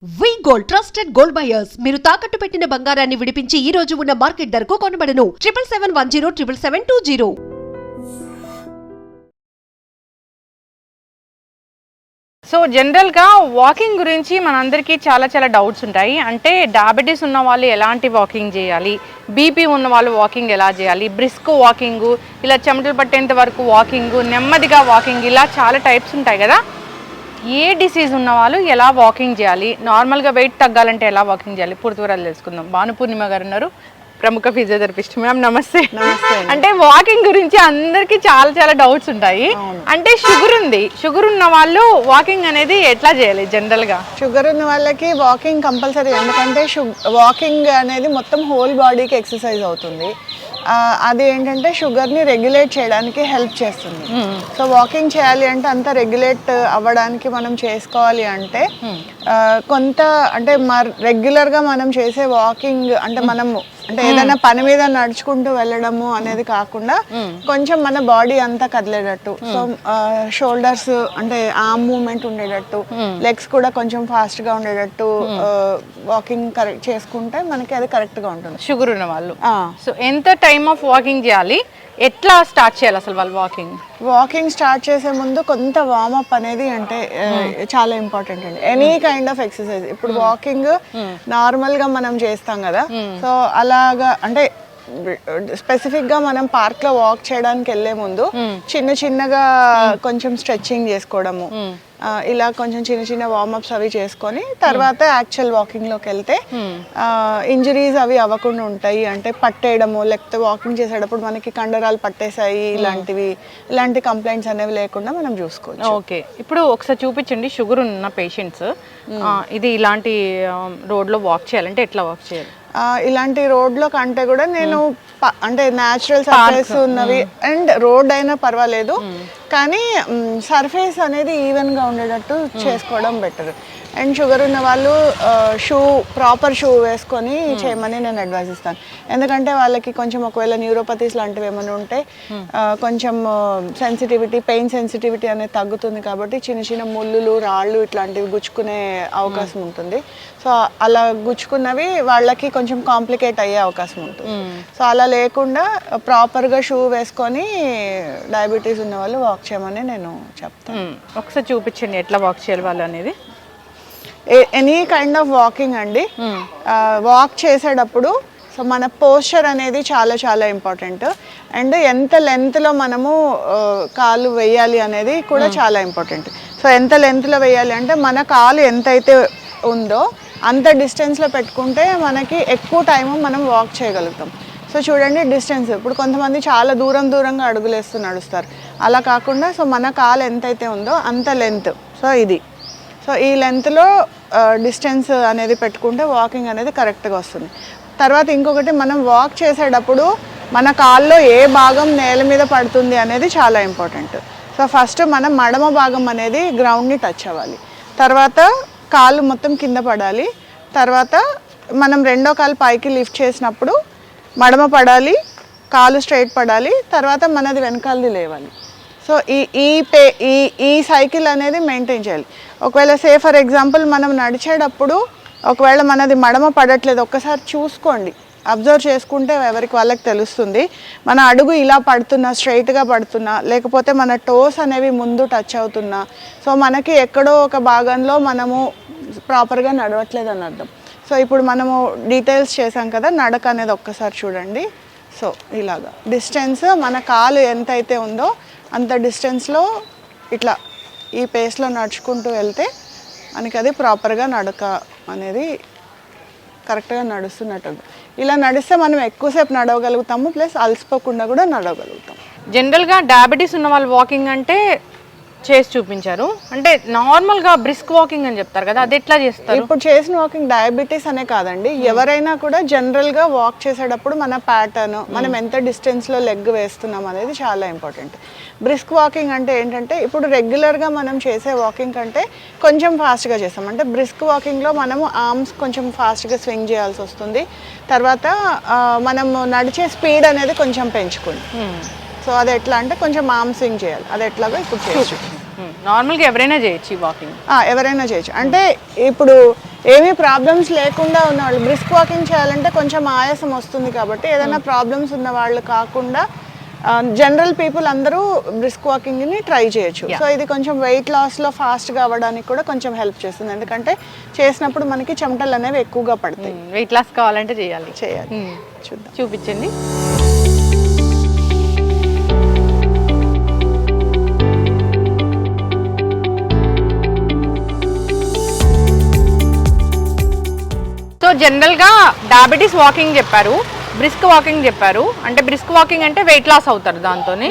వి gold trusted gold buyers మీరు తాకట్టు పెట్టిన బంగారాన్ని విడిపించి ఈ రోజు ఉన్న మార్కెట్ ధరకు కొనబడను 7771077720. సో జనరల్గా వాకింగ్ గురించి మనందరికీ చాలా డౌట్స్ ఉంటాయి. అంటే డయాబెటీస్ ఉన్న వాళ్ళు ఎలాంటి వాకింగ్ చేయాలి, బీపీ ఉన్న వాళ్ళు వాకింగ్ ఎలా చేయాలి, బ్రిస్క్ వాకింగ్, ఇలా చెమటలు పట్టేంత వరకు వాకింగ్, నెమ్మదిగా వాకింగ్, ఇలా చాలా టైప్స్ ఉంటాయి కదా. ఏ డిసీజ్ ఉన్న వాళ్ళు ఎలా వాకింగ్ చేయాలి, నార్మల్గా వెయిట్ తగ్గాలంటే ఎలా వాకింగ్ చేయాలి, పూర్తి వివరాలు తెలుసుకుందాం. భానుపూర్ణిమ గారు ఉన్నారు, ప్రముఖ ఫిజియోథెరపిస్ట్. మ్యామ్ నమస్తే. అంటే వాకింగ్ గురించి అందరికి చాలా డౌట్స్ ఉంటాయి. అంటే షుగర్ ఉన్న వాళ్ళు వాకింగ్ అనేది ఎట్లా చేయాలి? జనరల్ గా షుగర్ ఉన్న వాళ్ళకి వాకింగ్ కంపల్సరీ, ఎందుకంటే వాకింగ్ అనేది మొత్తం హోల్ బాడీకి ఎక్సర్సైజ్ అవుతుంది. అది ఏంటంటే షుగర్ని రెగ్యులేట్ చేయడానికి హెల్ప్ చేస్తుంది. సో వాకింగ్ చేయాలి అంటే అంతా రెగ్యులేట్ అవ్వడానికి మనం చేసుకోవాలి అంటే కొంత అంటే రెగ్యులర్గా మనం చేసే వాకింగ్ అంటే మనము అంటే ఏదైనా పని మీద నడుచుకుంటూ వెళ్ళడము అనేది కాకుండా కొంచెం మన బాడీ అంతా కదిలేటట్టు, సో షోల్డర్స్ అంటే ఆర్మ్ మూవ్మెంట్ ఉండేటట్టు, లెగ్స్ కూడా కొంచెం ఫాస్ట్ గా ఉండేటట్టు వాకింగ్ కరెక్ట్ చేసుకుంటే మనకి అది కరెక్ట్ గా ఉంటుంది. షుగర్ ఉన్న వాళ్ళు సో ఎంత టైమ్ ఆఫ్ వాకింగ్ చేయాలి, ఎట్లా స్టార్ట్ చేయాలి అసలు వాళ్ళు వాకింగ్ స్టార్ట్ చేసే ముందు కొంత వార్మప్ అనేది అంటే చాలా ఇంపార్టెంట్ అండి. Any kind of exercise. ఇప్పుడు వాకింగ్ నార్మల్ గా మనం చేస్తాం కదా, సో అలాగా అంటే స్పెసిఫిక్ గా మనం పార్క్ లో వాక్ చేయడానికి వెళ్లే ముందు చిన్నగా కొంచెం స్ట్రెచ్చింగ్ చేసుకోవడము, ఇలా కొంచెం చిన్న వార్మప్స్ అవి చేసుకొని తర్వాత యాక్చువల్ వాకింగ్ లోకి వెళ్తే ఇంజరీస్ అవి అవ్వకుండా ఉంటాయి. అంటే పట్టేయడము, లేకపోతే వాకింగ్ చేసేటప్పుడు మనకి కండరాలు పట్టేసాయి, ఇలాంటి కంప్లైంట్స్ అనేవి లేకుండా మనం చూసుకోవచ్చు. ఓకే, ఇప్పుడు ఒకసారి చూపించండి. షుగర్ ఉన్న పేషెంట్స్ ఇది ఇలాంటి రోడ్ లో వాక్ చేయాలంటే ఎట్లా వాక్ చేయాలి? ఇలాంటి రోడ్లో కంటే కూడా నేను అంటే న్యాచురల్ సర్ఫేస్ ఉన్నవి అండ్ రోడ్ అయినా పర్వాలేదు, కానీ సర్ఫేస్ అనేది ఈవెన్గా ఉండేటట్టు చేసుకోవడం బెటర్. అండ్ షుగర్ ఉన్న వాళ్ళు ప్రాపర్ షూ వేసుకొని చేయమని నేను అడ్వైజ్ ఇస్తాను. ఎందుకంటే వాళ్ళకి కొంచెం ఒకవేళ న్యూరోపతీస్ లాంటివి ఏమైనా ఉంటే కొంచెం పెయిన్ సెన్సిటివిటీ అనేది తగ్గుతుంది. కాబట్టి చిన్న ముళ్ళులు, రాళ్ళు ఇట్లాంటివి గుచ్చుకునే అవకాశం ఉంటుంది. సో అలా గుచ్చుకున్నవి వాళ్ళకి కొంచెం కాంప్లికేట్ అయ్యే అవకాశం ఉంటుంది. సో అలా లేకుండా ప్రాపర్గా షూ వేసుకొని డయాబెటీస్ ఉన్న వాళ్ళు వాక్ చేయమని నేను చెప్తాను. ఒకసారి చూపించండి ఎట్లా వాక్ చేయాలి వాళ్ళు అనేది. ఎనీ కైండ్ ఆఫ్ వాకింగ్ అండి, వాక్ చేసేటప్పుడు సో మన పోస్చర్ అనేది చాలా ఇంపార్టెంట్. అండ్ ఎంత లెంత్లో మనము కాలు వేయాలి అనేది కూడా చాలా ఇంపార్టెంట్. సో ఎంత లెంత్లో వేయాలి అంటే మన కాలు ఎంతైతే ఉందో అంత డిస్టెన్స్లో పెట్టుకుంటే మనకి ఎక్కువ టైము మనం వాక్ చేయగలుగుతాం. సో చూడండి డిస్టెన్స్, ఇప్పుడు కొంతమంది చాలా దూరంగా అడుగులేస్తూ నడుస్తారు. అలా కాకుండా సో మన కాలు ఎంతైతే ఉందో అంత లెంత్, సో ఈ లెంత్లో డిస్టెన్స్ అనేది పెట్టుకుంటే వాకింగ్ అనేది కరెక్ట్గా వస్తుంది. తర్వాత ఇంకొకటి, మనం వాక్ చేసేటప్పుడు మన కాల్లో ఏ భాగం నేల మీద పడుతుంది అనేది చాలా ఇంపార్టెంట్. సో ఫస్ట్ మనం మడమ భాగం అనేది గ్రౌండ్ని టచ్ అవ్వాలి, తర్వాత కాలు మొత్తం కింద పడాలి, తర్వాత మనం రెండో కాలు పైకి లిఫ్ట్ చేసినప్పుడు మడమ పడాలి, కాలు స్ట్రైట్ పడాలి, తర్వాత మనది వెనకాలది లేవాలి. సో ఈ సైకిల్ అనేది మెయింటైన్ చేయాలి. ఒకవేళ ఫర్ ఎగ్జాంపుల్ మనం నడిచేటప్పుడు ఒకవేళ మనది మడమ పడట్లేదు, ఒక్కసారి చూసుకోండి, అబ్జర్వ్ చేసుకుంటే ఎవరికి వాళ్ళకి తెలుస్తుంది. మన అడుగు ఇలా పడుతున్నా, స్ట్రైట్గా పడుతున్నా, లేకపోతే మన టోస్ అనేవి ముందు టచ్ అవుతున్నా, సో మనకి ఎక్కడో ఒక భాగంలో మనము ప్రాపర్గా నడవట్లేదు అని అర్థం. సో ఇప్పుడు మనము డీటెయిల్స్ చేసాం కదా, నడక అనేది ఒక్కసారి చూడండి. సో ఇలాగా డిస్టెన్స్ మన కాలు ఎంతైతే ఉందో అంత డిస్టెన్స్లో ఇట్లా ఈ పేస్లో నడుచుకుంటూ వెళ్తే మనకి అది ప్రాపర్గా నడక అనేది కరెక్ట్గా నడుస్తున్నట్టు. ఇలా నడిస్తే మనం ఎక్కువసేపు నడవగలుగుతాము, ప్లస్ అలసిపోకుండా కూడా నడవగలుగుతాం. జనరల్గా డయాబెటీస్ ఉన్న వాళ్ళు వాకింగ్ అంటే చేసి చూపించారు, అంటే నార్మల్గా బ్రిస్క్ వాకింగ్ అని చెప్తారు కదా, అది ఎట్లా చేస్తారు? ఇప్పుడు చేసిన వాకింగ్ డయాబెటీస్ అనే కాదండి, ఎవరైనా కూడా జనరల్గా వాక్ చేసేటప్పుడు మన ప్యాటర్న్, మనం ఎంత డిస్టెన్స్లో లెగ్ వేస్తున్నాం అనేది చాలా ఇంపార్టెంట్. బ్రిస్క్ వాకింగ్ అంటే ఏంటంటే ఇప్పుడు రెగ్యులర్గా మనం చేసే వాకింగ్ కంటే కొంచెం ఫాస్ట్గా చేస్తాం. అంటే బ్రిస్క్ వాకింగ్లో మనము ఆర్మ్స్ కొంచెం ఫాస్ట్గా స్వింగ్ చేయాల్సి వస్తుంది. తర్వాత మనము నడిచే స్పీడ్ అనేది కొంచెం పెంచుకుంది. సో అది ఎట్లా అంటే కొంచెం ఆర్మ్ స్వింగ్ చేయాలి, అది ఎట్లాగో ఇప్పుడు చేయొచ్చు. నార్మల్గా ఎవరైనా చేయొచ్చు వాకింగ్, ఎవరైనా చేయొచ్చు. అంటే ఇప్పుడు ఏమీ ప్రాబ్లమ్స్ లేకుండా ఉన్న వాళ్ళు బ్రిస్క్ వాకింగ్ చేయాలంటే కొంచెం ఆయాసం వస్తుంది కాబట్టి ఏదైనా ప్రాబ్లమ్స్ ఉన్న వాళ్ళు కాకుండా జనరల్ పీపుల్ అందరూ బ్రిస్క్ వాకింగ్ని ట్రై చేయొచ్చు. సో ఇది కొంచెం వెయిట్ లాస్లో ఫాస్ట్గా అవ్వడానికి కూడా కొంచెం హెల్ప్ చేస్తుంది, ఎందుకంటే చేసినప్పుడు మనకి చెమటలు అనేవి ఎక్కువగా పడతాయి. వెయిట్ లాస్ కావాలంటే చేయాలి. చూద్దాం, చూపించండి. సో జనరల్గా డయాబెటీస్ వాకింగ్ చెప్పారు, బ్రిస్క్ వాకింగ్ చెప్పారు. అంటే బ్రిస్క్ వాకింగ్ అంటే వెయిట్ లాస్ అవుతారు దాంతోనే.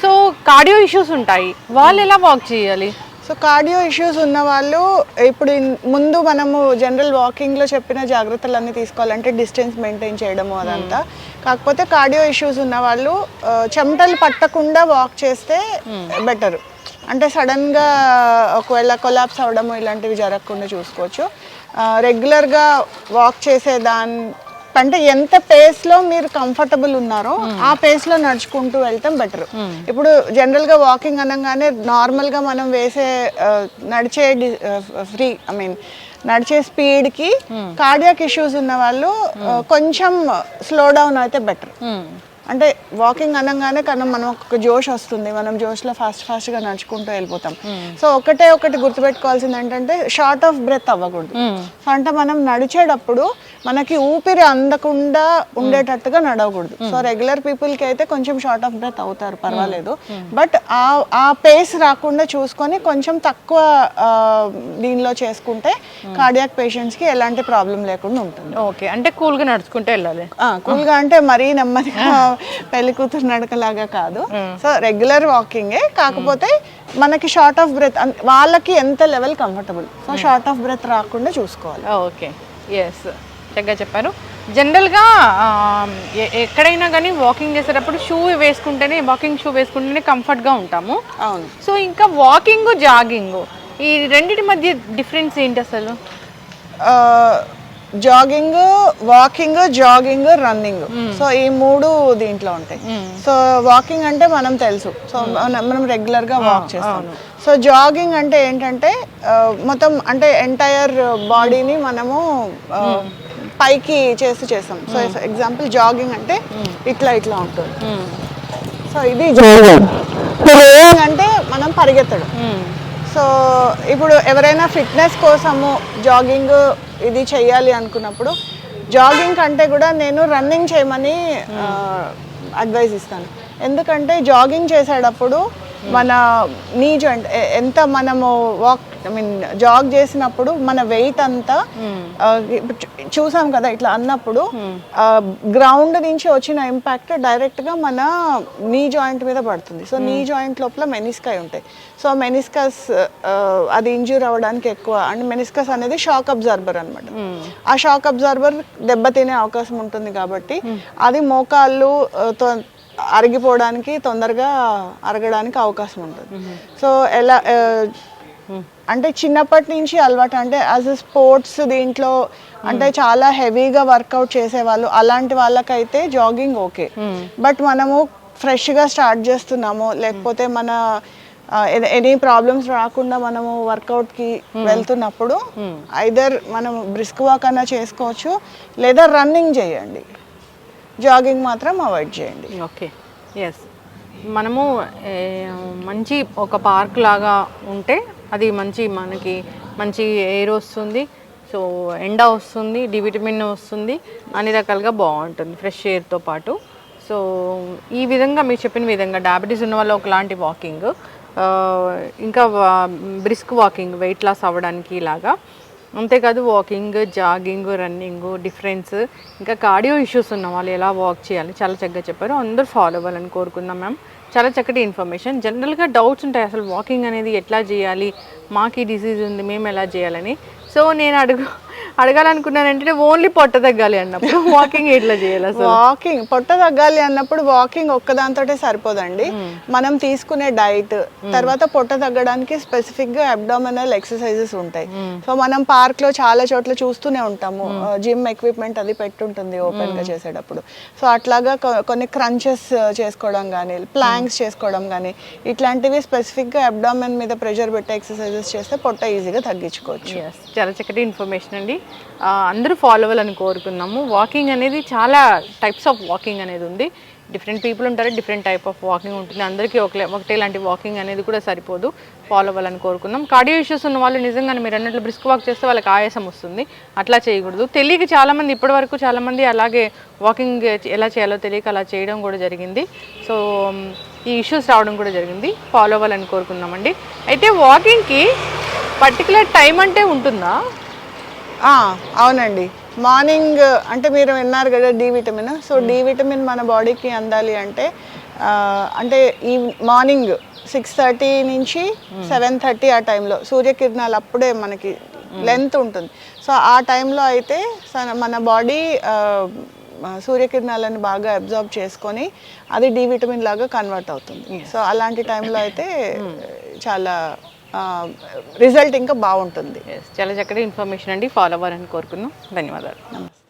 సో కార్డియో ఇష్యూస్ ఉంటాయి, వాళ్ళు ఎలా వాక్ చేయాలి? సో కార్డియో ఇష్యూస్ ఉన్న వాళ్ళు ఇప్పుడు ముందు మనము జనరల్ వాకింగ్లో చెప్పిన జాగ్రత్తలన్నీ తీసుకోవాలంటే డిస్టెన్స్ మెయింటైన్ చేయడము అదంతా. కాకపోతే కార్డియో ఇష్యూస్ ఉన్న వాళ్ళు చెమటలు పట్టకుండా వాక్ చేస్తే బెటర్. అంటే సడన్గా ఒకవేళ కొలాప్స్ అవ్వడము ఇలాంటివి జరగకుండా చూసుకోవచ్చు. రెగ్యులర్గా వాక్ చేసే అంటే ఎంత పేస్లో మీరు కంఫర్టబుల్ ఉన్నారో ఆ పేస్లో నడుచుకుంటూ వెళ్తాం బెటర్. ఇప్పుడు జనరల్గా వాకింగ్ అనగానే నార్మల్గా మనం వేసే నడిచే స్పీడ్కి కార్డియాక్ ఇష్యూస్ ఉన్న వాళ్ళు కొంచెం స్లో డౌన్ అయితే బెటర్. అంటే వాకింగ్ అనగానే కానీ మనం ఒక జోష్ వస్తుంది, మనం జోష్లో ఫాస్ట్గా నడుచుకుంటూ వెళ్ళిపోతాం. సో ఒకటి గుర్తుపెట్టుకోవాల్సింది ఏంటంటే షార్ట్ ఆఫ్ బ్రెత్ అవ్వకూడదు. సో అంటే మనం నడిచేటప్పుడు మనకి ఊపిరి అందకుండా ఉండేటట్టుగా నడవకూడదు. సో రెగ్యులర్ పీపుల్కి అయితే కొంచెం షార్ట్ ఆఫ్ బ్రెత్ అవుతారు, పర్వాలేదు. బట్ ఆ పేస్ రాకుండా చూసుకొని కొంచెం తక్కువ దీనిలో చేసుకుంటే కార్డియాక్ పేషెంట్స్కి ఎలాంటి ప్రాబ్లం లేకుండా ఉంటుంది. ఓకే, అంటే కూల్గా నడుచుకుంటే వెళ్ళాలి. కూల్గా అంటే మరీ నెమ్మదిగా పెళ్లి కూతురు నడకలాగా కాదు. సో రెగ్యులర్ వాకింగే, కాకపోతే మనకి షార్ట్ ఆఫ్ బ్రెత్ వాళ్ళకి ఎంత level comfortable, so short of breath రాకుండా చూసుకోవాలి. ఓకే, ఎస్, చక్కగా చెప్పారు. జనరల్గా ఎక్కడైనా కానీ వాకింగ్ చేసేటప్పుడు వాకింగ్ షూ వేసుకుంటేనే కంఫర్ట్గా ఉంటాము. అవును. సో ఇంకా వాకింగ్ జాగింగ్ ఈ రెండింటి మధ్య డిఫరెన్స్ ఏంటి అసలు? వాకింగ్, జాగింగ్, రన్నింగ్, సో ఈ మూడు దీంట్లో ఉంటాయి. సో వాకింగ్ అంటే మనం తెలుసు, సో మనం రెగ్యులర్గా వాక్ చేస్తాం. సో జాగింగ్ అంటే ఏంటంటే మొత్తం అంటే ఎంటైర్ బాడీని మనము పైకి చేస్తాం. సో ఎగ్జాంపుల్ జాగింగ్ అంటే ఇట్లా ఉంటుంది. సో ఇది జాగింగ్ అంటే మనం పరిగెత్తడం. సో ఇప్పుడు ఎవరైనా ఫిట్నెస్ కోసము జాగింగ్ ఇది చెయ్యాలి అనుకున్నప్పుడు జాగింగ్ కంటే కూడా నేను రన్నింగ్ చేయమని అడ్వైస్ ఇస్తాను. ఎందుకంటే జాగింగ్ చేసేటప్పుడు మన నీ జాయింట్ ఎంత మనము జాగ్ చేసినప్పుడు మన వెయిట్ అంతా చూసాం కదా ఇట్లా అన్నప్పుడు గ్రౌండ్ నుంచి వచ్చిన ఇంపాక్ట్ డైరెక్ట్గా మన నీ జాయింట్ మీద పడుతుంది. సో నీ జాయింట్ లోపల మెనిస్కై ఉంటాయి. సో మెనిస్కస్ అది ఇంజ్యూర్ అవ్వడానికి ఎక్కువ, అంటే మెనిస్కస్ అనేది షాక్ అబ్జార్బర్ అనమాట. ఆ షాక్ అబ్జార్బర్ దెబ్బతినే అవకాశం ఉంటుంది కాబట్టి అది మోకాళ్ళు అరిగిపోవడానికి తొందరగా అరగడానికి అవకాశం ఉంటుంది. సో ఎలా అంటే చిన్నప్పటి నుంచి అలవాటు, అంటే యాజ్ ఎ స్పోర్ట్స్ దీంట్లో అంటే చాలా హెవీగా వర్కౌట్ చేసేవాళ్ళు అలాంటి వాళ్ళకైతే జాగింగ్ ఓకే. బట్ మనము ఫ్రెష్గా స్టార్ట్ చేస్తున్నాము, లేకపోతే మన ఎనీ ప్రాబ్లమ్స్ రాకుండా మనము వర్కౌట్కి వెళ్తున్నప్పుడు ఐదర్ మనం బ్రిస్క్ వాక్ అన్నా చేసుకోవచ్చు, లేదా రన్నింగ్ చేయండి, జాగింగ్ మాత్రం అవాయిడ్ చేయండి. Okay, yes. మనము మంచి ఒక పార్క్ లాగా ఉంటే అది మనకి మంచి ఎయిర్ వస్తుంది, సో ఎండ వస్తుంది, డి విటమిన్ వస్తుంది, అన్ని రకాలుగా బాగుంటుంది ఫ్రెష్ ఎయిర్తో పాటు. సో ఈ విధంగా మీరు చెప్పిన విధంగా డయాబెటీస్ ఉన్న వాళ్ళు ఒకలాంటి వాకింగ్, ఇంకా బ్రిస్క్ వాకింగ్ వెయిట్ లాస్ అవ్వడానికి ఇలాగా. అంతేకాదు వాకింగ్, జాగింగ్, రన్నింగ్ డిఫరెన్స్, ఇంకా కార్డియో ఇష్యూస్ ఉన్న వాళ్ళు ఎలా వాక్ చేయాలి చాలా చక్కగా చెప్పారు. అందరూ ఫాలో అవ్వాలని కోరుకుందాం మ్యామ్. చాలా చక్కటి ఇన్ఫర్మేషన్. జనరల్గా డౌట్స్ ఉంటాయి అసలు వాకింగ్ అనేది ఎట్లా చేయాలి, మాకు ఈ డిసీజ్ ఉంది మేము ఎలా చేయాలని. సో నేను అడగాలనుకున్నానంటే ఓన్లీ పొట్ట తగ్గాలి అన్నప్పుడు వాకింగ్ ఎట్లా చేయాలి అసలు? వాకింగ్ పొట్ట తగ్గాలి అన్నప్పుడు వాకింగ్ ఒక్కదాంతోటే సరిపోదండి. మనం తీసుకునే డైట్ తర్వాత పొట్ట తగ్గడానికి స్పెసిఫిక్ గా అబ్డామినల్ ఎక్సర్సైజెస్ ఉంటాయి. సో మనం పార్క్ లో చాలా చోట్ల చూస్తూనే ఉంటాము, జిమ్ ఎక్విప్మెంట్ అది పెట్టుంటుంది ఓపెన్ గా చేసేటప్పుడు. సో అట్లాగా కొన్ని క్రంచెస్ చేసుకోవడం కానీ, ప్లాంక్స్ చేసుకోవడం కానీ, ఇట్లాంటివి స్పెసిఫిక్ గా అబ్డామిన్ మీద ప్రెషర్ పెట్టే ఎక్సర్సైజెస్ చేస్తే పొట్ట ఈజీగా తగ్గించుకోవచ్చు. చాలా చక్కటి ఇన్ఫర్మేషన్ అండి. అందరూ ఫాలో అవ్వాలని కోరుకున్నాము. వాకింగ్ అనేది చాలా టైప్స్ ఆఫ్ వాకింగ్ అనేది ఉంది. డిఫరెంట్ పీపుల్ ఉంటారు, డిఫరెంట్ టైప్ ఆఫ్ వాకింగ్ ఉంటుంది. అందరికీ ఒకటే లాంటి వాకింగ్ అనేది కూడా సరిపోదు. ఫాలో అవ్వాలని కోరుకున్నాం. కార్డియో ఇష్యూస్ ఉన్న వాళ్ళు నిజంగానే మీరు అన్నట్లు బ్రిస్క్ వాక్ చేస్తే వాళ్ళకి ఆయాసం వస్తుంది, అట్లా చేయకూడదు. తెలియక చాలామంది ఇప్పటివరకు చాలామంది అలాగే వాకింగ్ ఎలా చేయాలో తెలియక అలా చేయడం కూడా జరిగింది. సో ఈ ఇష్యూస్ రావడం కూడా జరిగింది. ఫాలో అవ్వాలని కోరుకున్నామండి. అయితే వాకింగ్కి పర్టికులర్ టైం అంటే ఉంటుందా? అవునండి. మార్నింగ్ అంటే మీరు విన్నారు కదా D vitamin. So D vitamin మన బాడీకి అందాలి అంటే అంటే ఈ మార్నింగ్ 6:30 నుంచి 7:30 ఆ టైంలో సూర్యకిరణాలు అప్పుడే మనకి లెంత్ ఉంటుంది. సో ఆ టైంలో అయితే మన బాడీ సూర్యకిరణాలను బాగా అబ్జార్బ్ చేసుకొని అది డి విటమిన్ లాగా కన్వర్ట్ అవుతుంది. సో అలాంటి టైంలో అయితే చాలా రిజల్ట్ ఇంకా బాగుంటుంది. చాలా చక్కటి ఇన్ఫర్మేషన్ అండి. ఫాలో అవ్వాలని కోరుకున్నాం. ధన్యవాదాలు. నమస్తే.